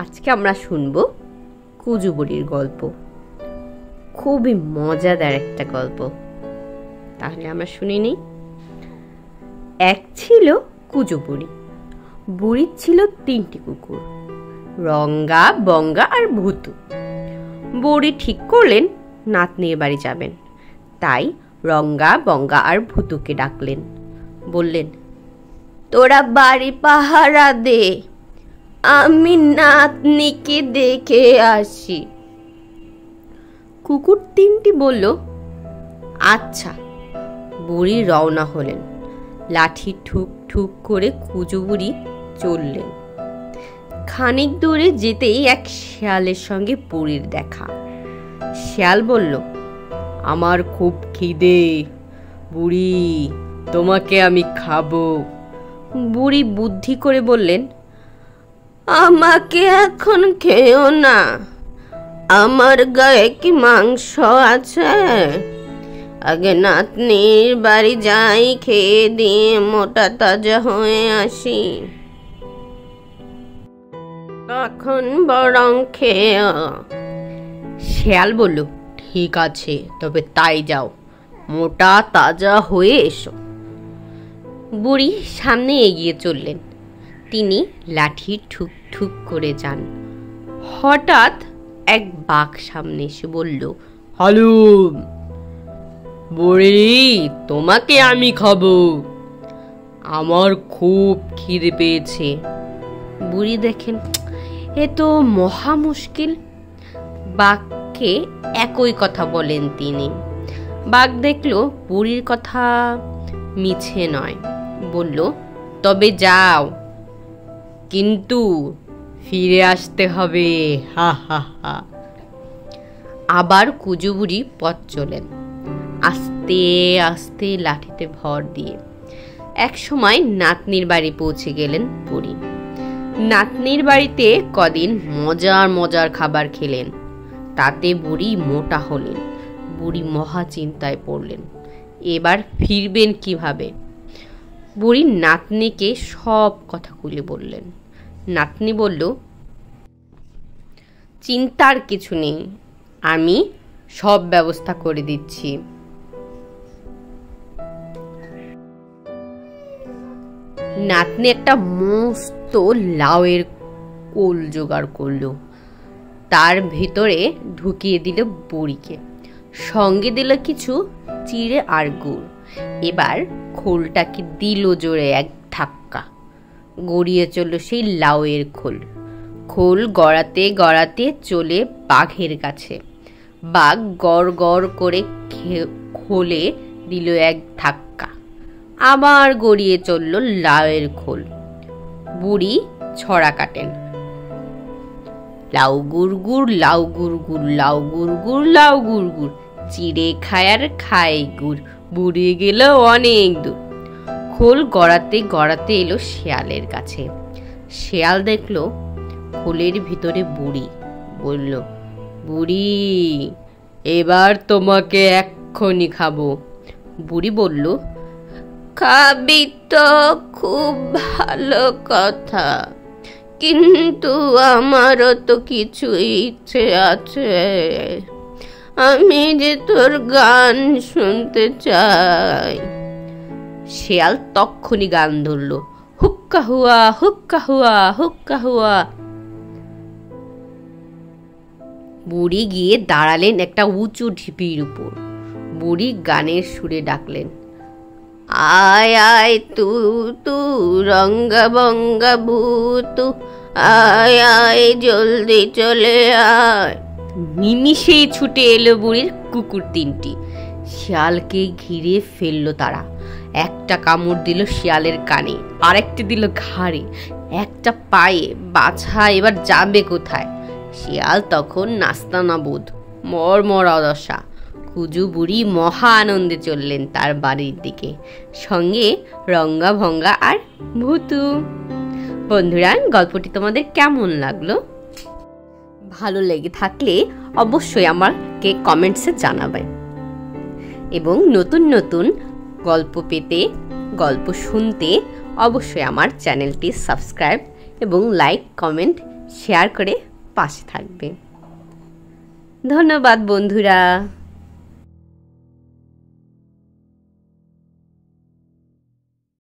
আজকে আমরা শুনব কুজো বুড়ির গল্প। খুবই মজাদার একটা গল্প, তাহলে আমরা শুনে নিই। এক ছিল কুজো বুড়ি। বুড়ির ছিল 3টি কুকুর, রঙ্গা, বঙ্গা আর ভুতু। বুড়ি ঠিক করলেন নাতনির বাড়ি যাবেন, তাই রঙ্গা, বঙ্গা আর ভুতুকে ডাকলেন। বললেন, তোরা বাড়ি পাহারা দে, আমি নাতনিকে দেখে আসি। কুকুর 3টি বলল, আচ্ছা। বুড়ি রওনা হলেন। লাঠি ঠুক ঠুক করে কুজো বুড়ি চললেন। খানিক দূরে যেতেই এক শেয়ালের সঙ্গে বুড়ির দেখা। শেয়াল বলল, আমার খুব খিদে, বুড়ি তোমাকে আমি খাবো। বুড়ি বুদ্ধি করে বললেন, আমাকে এখন খেও না, আমার গায়ে কি মাংস আছে? আগে নাতনির বাড়ি যাই, খেয়ে দিয়ে মোটা তাজা হয়ে আসি, তখন বরং খেয়ে। শেয়াল বলল, ঠিক আছে, তবে তাই যাও, মোটা তাজা হয়ে এসো। বুড়ি সামনে এগিয়ে চললেন। তিনি লাঠি ঠুক ঠুক করে যান। হঠাৎ এক বাঘ সামনে এসে বলল, হালুম, বুড়ি তোমাকে আমি খাবো, আমার খুব খিদে পেয়েছে। বুড়ি দেখেন এ তো মহা মুশকিল। বাঘকে একই কথা বলেন তিনি। বাঘ দেখলো বুড়ির কথা মিছে নয়, বলল, তবে যাও, কিন্তু ফিরে আসতে হবে, হা হা হা। আবার কুজো বুড়ি পথ চলেন, আস্তে আস্তে লাঠিতে ভর দিয়ে। এক সময় নাতনির বাড়ি পৌঁছে গেলেন বুড়ি। নাতনির বাড়িতে কদিন মজার মজার খাবার খেলেন, তাতে বুড়ি মোটা হলেন। বুড়ি মহা চিন্তায় পড়লেন, এবার ফিরবেন কিভাবে? বুড়ি নাতনিকে সব কথা খুলে বললেন। নাতনি বলল, চিন্তার কিছু নেই, আমি সব ব্যবস্থা করে দিচ্ছি। নাতনি একটা মস্ত লাউয়ের কোল জোগাড় করলো, তার ভিতরে ঢুকিয়ে দিল বুড়িকে, সঙ্গে দিল কিছু চিড়ে আর গুড়। এবার খোলটাকে দিল জোরে এক ধাক্কা, গড়িয়ে চলল সেই লাউয়ের খোল। খোল গড়াতে গড়াতে চলে বাঘের কাছে। বাঘ গড় গড় করে খোলে দিল এক ধাক্কা, আবার গড়িয়ে চলল লাউয়ের খোল। বুড়ি ছড়া কাটেন, লাউ গুড় গুড়, লাউ গুড় গুড়, লাউ গুড় গুড়, লাউ গুড় গুড়, চিড়ে খায় আর খায় গুড়, বুড়ি গেল অনেক দূর। খোল গড়াতে গড়াতে এলো শেয়ালের কাছে। শেয়াল দেখলো খোলের ভিতরে বুড়ি। বলল, বুড়ি এবার তোমাকে এক্ষুনি খাবো। বুড়ি বলল, খাবি তো খুব ভালো কথা, কিন্তু আমারও তো কিছু ইচ্ছে আছে, আমি যে তোর গান শুনতে চাই। শেয়াল তক্ষুনি গান ধরল, হুক্কা হুয়া, হুক্কা হুয়া, হুক্কা হুয়া। বুড়ি গিয়ে দাঁড়ালেন একটা উঁচু ঢিপির উপর। বুড়ি গানের সুরে ডাকলেন, আয় আয় তু তু, রঙ্গা বঙ্গা ভূতু, আয় আয় জলদি চলে আয়। নিমিষেই ছুটে এলো বুড়ির কুকুর 3টি। শিয়ালকে ঘিরে ফেললো তারা। একটা কামড় দিল শিয়ালের কানে, আরেকটি দিল ঘাড়ে, একটা পায়ে। বাছা এবার যাবে কোথায়? শিয়াল তখন নাস্তানাবুদ, মরমরা দশা। কুজো বুড়ি মহা আনন্দে চললেন তার বাড়ির দিকে, সঙ্গে রঙ্গা ভঙ্গা আর ভূতু। বন্ধুরা, গল্পটি তোমাদের কেমন লাগলো? ভালো লেগে থাকলে অবশ্যই আমাকে কমেন্টসে জানাবে, এবং নতুন নতুন গল্প পেতে, গল্প শুনতে অবশ্যই আমার চ্যানেলটি সাবস্ক্রাইব এবং লাইক, কমেন্ট, শেয়ার করে পাশে থাকবে। ধন্যবাদ বন্ধুরা।